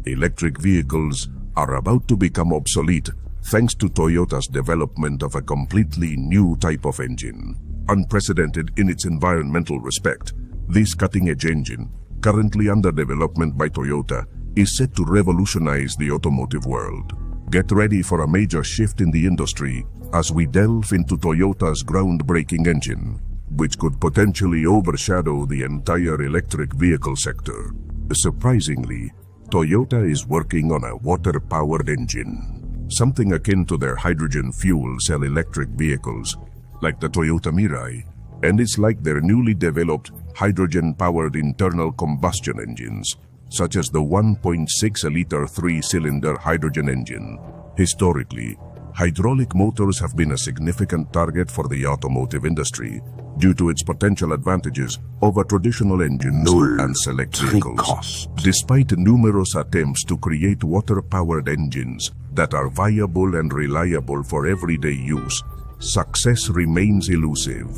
Electric vehicles are about to become obsolete thanks to Toyota's development of a completely new type of engine. Unprecedented in its environmental respect, this cutting-edge engine, currently under development by Toyota, is set to revolutionize the automotive world. Get ready for a major shift in the industry as we delve into Toyota's groundbreaking engine, which could potentially overshadow the entire electric vehicle sector. Surprisingly, Toyota is working on a water-powered engine, something akin to their hydrogen fuel cell electric vehicles, like the Toyota Mirai, and it's like their newly developed hydrogen-powered internal combustion engines, such as the 1.6-liter 3-cylinder hydrogen engine. Historically, hydraulic motors have been a significant target for the automotive industry due to its potential advantages over traditional engines and select vehicles. Despite numerous attempts to create water-powered engines that are viable and reliable for everyday use, success remains elusive.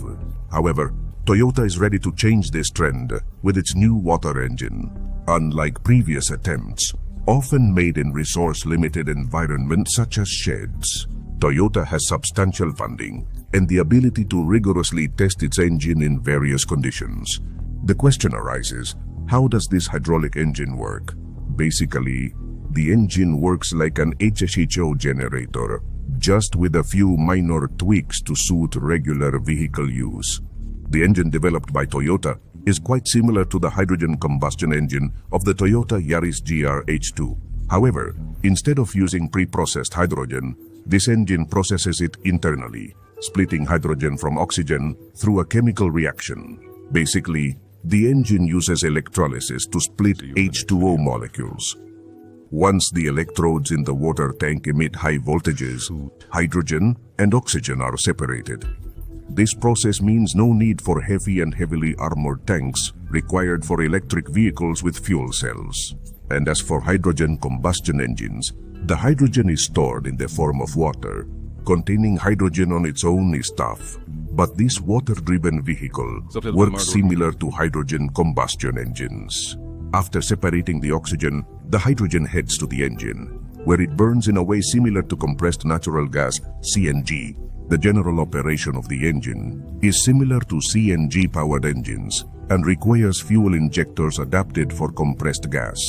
However, Toyota is ready to change this trend with its new water engine. Unlike previous attempts, often made in resource-limited environments such as sheds, Toyota has substantial funding and the ability to rigorously test its engine in various conditions. The question arises, how does this hydraulic engine work? Basically, the engine works like an HHO generator, just with a few minor tweaks to suit regular vehicle use. The engine developed by Toyota is quite similar to the hydrogen combustion engine of the Toyota Yaris GR H2. However, instead of using pre-processed hydrogen, this engine processes it internally, splitting hydrogen from oxygen through a chemical reaction. Basically, the engine uses electrolysis to split H2O molecules. Once the electrodes in the water tank emit high voltages, hydrogen and oxygen are separated. This process means no need for heavy and heavily armored tanks required for electric vehicles with fuel cells. And as for hydrogen combustion engines, the hydrogen is stored in the form of water. Containing hydrogen on its own is tough, but this water-driven vehicle works similar to hydrogen combustion engines. After separating the oxygen, the hydrogen heads to the engine, where it burns in a way similar to compressed natural gas, CNG. The general operation of the engine is similar to CNG-powered engines and requires fuel injectors adapted for compressed gas.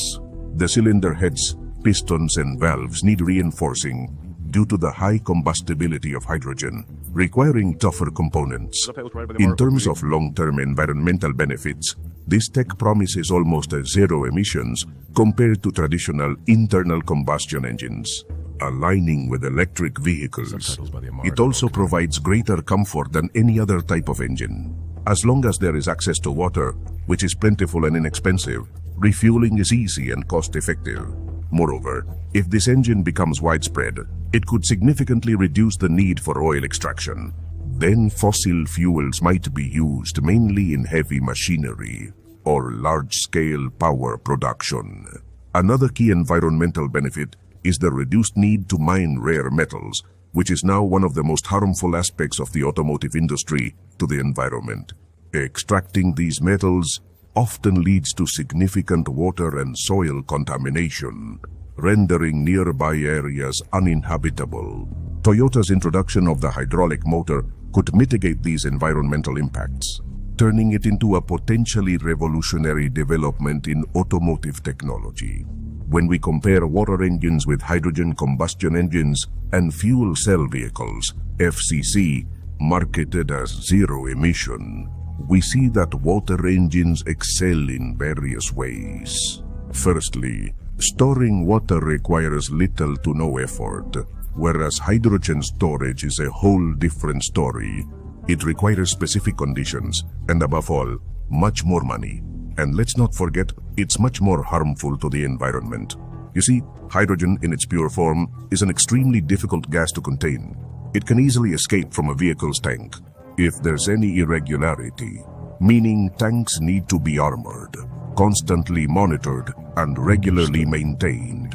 The cylinder heads, pistons, and valves need reinforcing due to the high combustibility of hydrogen, requiring tougher components. In terms of long-term environmental benefits, this tech promises almost zero emissions compared to traditional internal combustion engines. Aligning with electric vehicles, it also provides greater comfort than any other type of engine. As long as there is access to water, which is plentiful and inexpensive, refueling is easy and cost-effective. Moreover, if this engine becomes widespread, it could significantly reduce the need for oil extraction. Then fossil fuels might be used mainly in heavy machinery or large-scale power production. Another key environmental benefit is the reduced need to mine rare metals, which is now one of the most harmful aspects of the automotive industry to the environment. Extracting these metals often leads to significant water and soil contamination, rendering nearby areas uninhabitable. Toyota's introduction of the hydraulic motor could mitigate these environmental impacts, turning it into a potentially revolutionary development in automotive technology. When we compare water engines with hydrogen combustion engines and fuel cell vehicles, FCC, marketed as zero emission, we see that water engines excel in various ways. Firstly, storing water requires little to no effort, whereas hydrogen storage is a whole different story. It requires specific conditions, and above all, much more money. And let's not forget, it's much more harmful to the environment. You see, hydrogen in its pure form is an extremely difficult gas to contain. It can easily escape from a vehicle's tank if there's any irregularity, meaning tanks need to be armored, constantly monitored, and regularly maintained.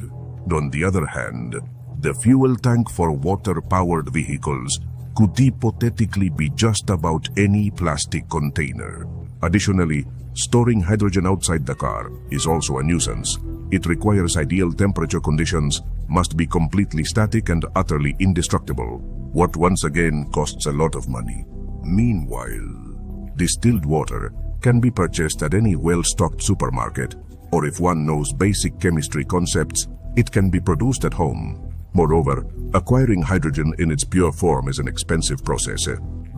On the other hand, the fuel tank for water-powered vehicles could hypothetically be just about any plastic container. Additionally, storing hydrogen outside the car is also a nuisance. It requires ideal temperature conditions, must be completely static and utterly indestructible, what once again costs a lot of money. Meanwhile, distilled water can be purchased at any well-stocked supermarket, or if one knows basic chemistry concepts, it can be produced at home. Moreover, acquiring hydrogen in its pure form is an expensive process.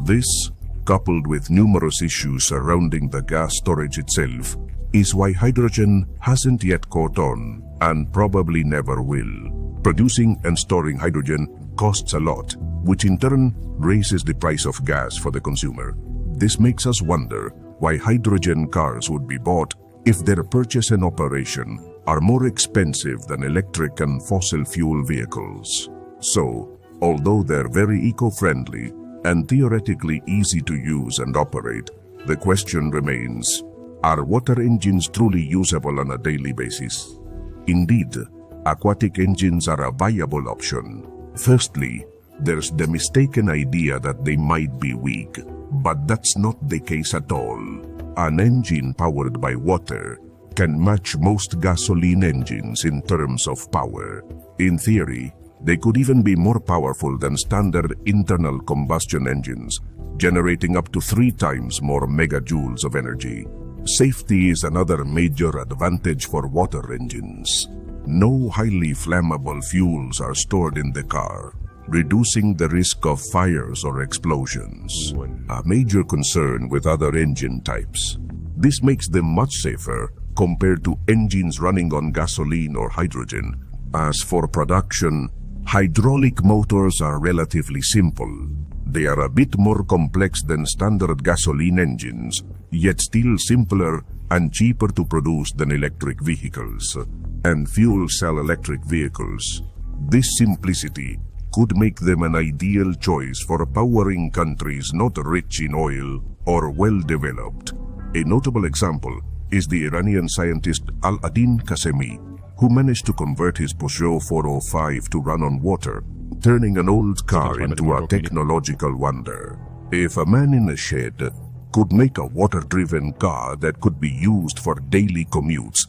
This, coupled with numerous issues surrounding the gas storage itself, is why hydrogen hasn't yet caught on and probably never will. Producing and storing hydrogen costs a lot, which in turn raises the price of gas for the consumer. This makes us wonder why hydrogen cars would be bought if their purchase and operation are more expensive than electric and fossil fuel vehicles. So, although they're very eco-friendly and theoretically easy to use and operate, the question remains, are water engines truly usable on a daily basis? Indeed, aquatic engines are a viable option. Firstly, there's the mistaken idea that they might be weak, but that's not the case at all. An engine powered by water can match most gasoline engines in terms of power. In theory, they could even be more powerful than standard internal combustion engines, generating up to 3 times more megajoules of energy. Safety is another major advantage for water engines. No highly flammable fuels are stored in the car, reducing the risk of fires or explosions, a major concern with other engine types. This makes them much safer compared to engines running on gasoline or hydrogen. As for production, hydraulic motors are relatively simple. They are a bit more complex than standard gasoline engines, yet still simpler and cheaper to produce than electric vehicles and fuel cell electric vehicles. This simplicity could make them an ideal choice for powering countries not rich in oil or well-developed. A notable example is the Iranian scientist Al-Adin Qasemi, who managed to convert his Peugeot 405 to run on water, turning an old car into a technological wonder. If a man in a shed could make a water-driven car that could be used for daily commutes,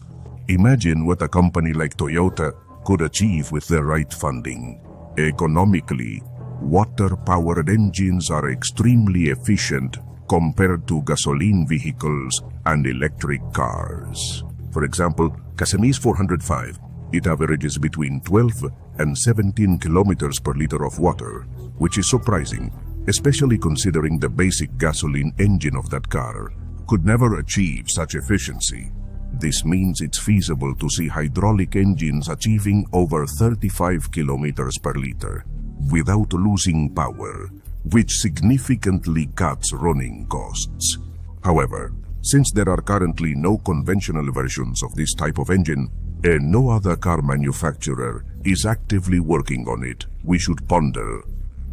imagine what a company like Toyota could achieve with the right funding. Economically, water-powered engines are extremely efficient compared to gasoline vehicles and electric cars. For example, Qasemi's 405, it averages between 12 and 17 kilometers per liter of water, which is surprising, especially considering the basic gasoline engine of that car could never achieve such efficiency. This means it's feasible to see hydraulic engines achieving over 35 kilometers per liter without losing power, which significantly cuts running costs. However, since there are currently no conventional versions of this type of engine, and no other car manufacturer is actively working on it, we should ponder,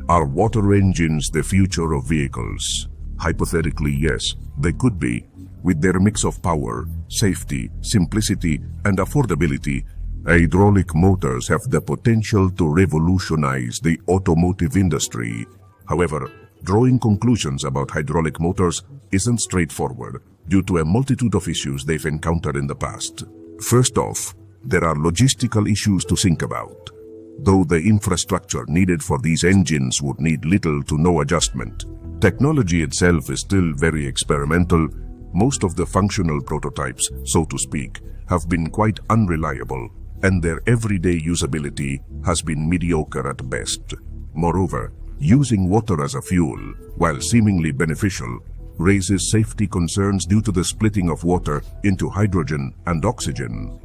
are water engines the future of vehicles? Hypothetically, yes, they could be. With their mix of power, safety, simplicity, and affordability, hydraulic motors have the potential to revolutionize the automotive industry. However, drawing conclusions about hydraulic motors isn't straightforward due to a multitude of issues they've encountered in the past. First off, there are logistical issues to think about. Though the infrastructure needed for these engines would need little to no adjustment, technology itself is still very experimental. Most of the functional prototypes, so to speak, have been quite unreliable, and their everyday usability has been mediocre at best. Moreover, using water as a fuel, while seemingly beneficial, raises safety concerns due to the splitting of water into hydrogen and oxygen.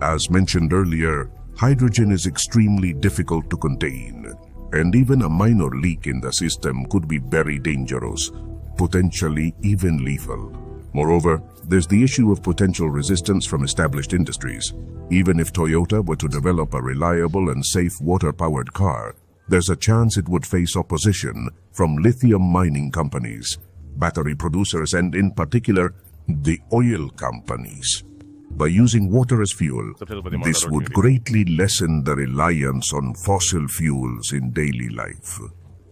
As mentioned earlier, hydrogen is extremely difficult to contain, and even a minor leak in the system could be very dangerous, potentially even lethal. Moreover, there's the issue of potential resistance from established industries. Even if Toyota were to develop a reliable and safe water-powered car, there's a chance it would face opposition from lithium mining companies, battery producers, and in particular, the oil companies. By using water as fuel, this would greatly lessen the reliance on fossil fuels in daily life,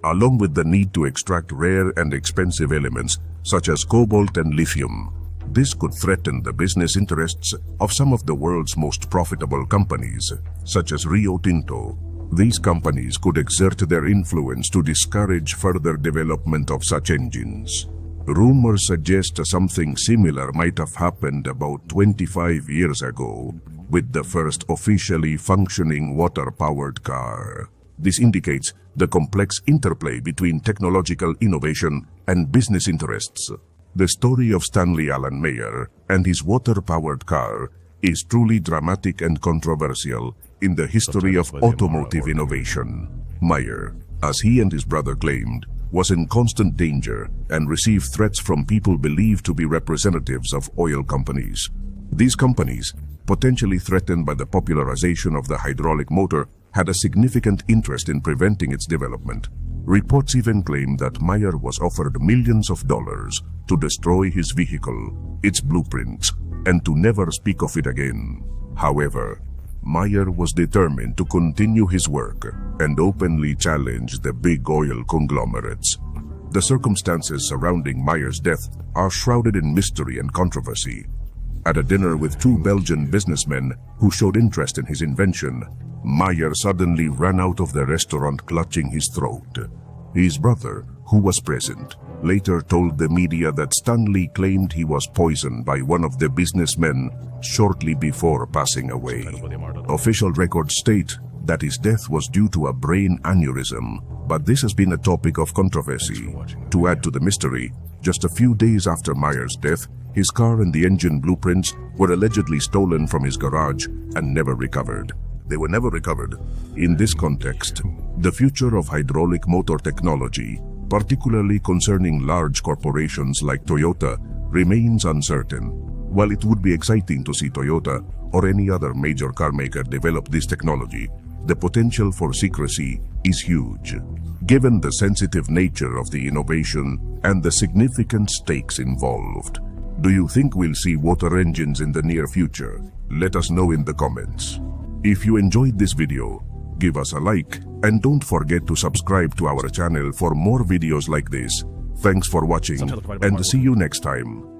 along with the need to extract rare and expensive elements such as cobalt and lithium. this could threaten the business interests of some of the world's most profitable companies, such as Rio Tinto. These companies could exert their influence to discourage further development of such engines. Rumors suggest something similar might have happened about 25 years ago with the first officially functioning water-powered car. This indicates the complex interplay between technological innovation and business interests. The story of Stanley Allen Meyer and his water-powered car is truly dramatic and controversial in the history of automotive innovation. Meyer, as he and his brother claimed, was in constant danger and received threats from people believed to be representatives of oil companies. These companies, potentially threatened by the popularization of the hydraulic motor, had a significant interest in preventing its development. Reports even claim that Meyer was offered millions of dollars to destroy his vehicle, its blueprints, and to never speak of it again. However, Meyer was determined to continue his work and openly challenge the big oil conglomerates. The circumstances surrounding Meyer's death are shrouded in mystery and controversy. At a dinner with two Belgian businessmen who showed interest in his invention, Meyer suddenly ran out of the restaurant clutching his throat. His brother, who was present, later told the media that Stanley claimed he was poisoned by one of the businessmen shortly before passing away. Official records state that his death was due to a brain aneurysm, but this has been a topic of controversy. To add to the mystery, just a few days after Meyer's death, his car and the engine blueprints were allegedly stolen from his garage and never recovered. They were never recovered. In this context, the future of hydraulic motor technology, particularly concerning large corporations like Toyota, remains uncertain. While it would be exciting to see Toyota or any other major car maker develop this technology, the potential for secrecy is huge. Given the sensitive nature of the innovation and the significant stakes involved, do you think we'll see water engines in the near future? Let us know in the comments. If you enjoyed this video, give us a like and don't forget to subscribe to our channel for more videos like this. Thanks for watching and see you next time.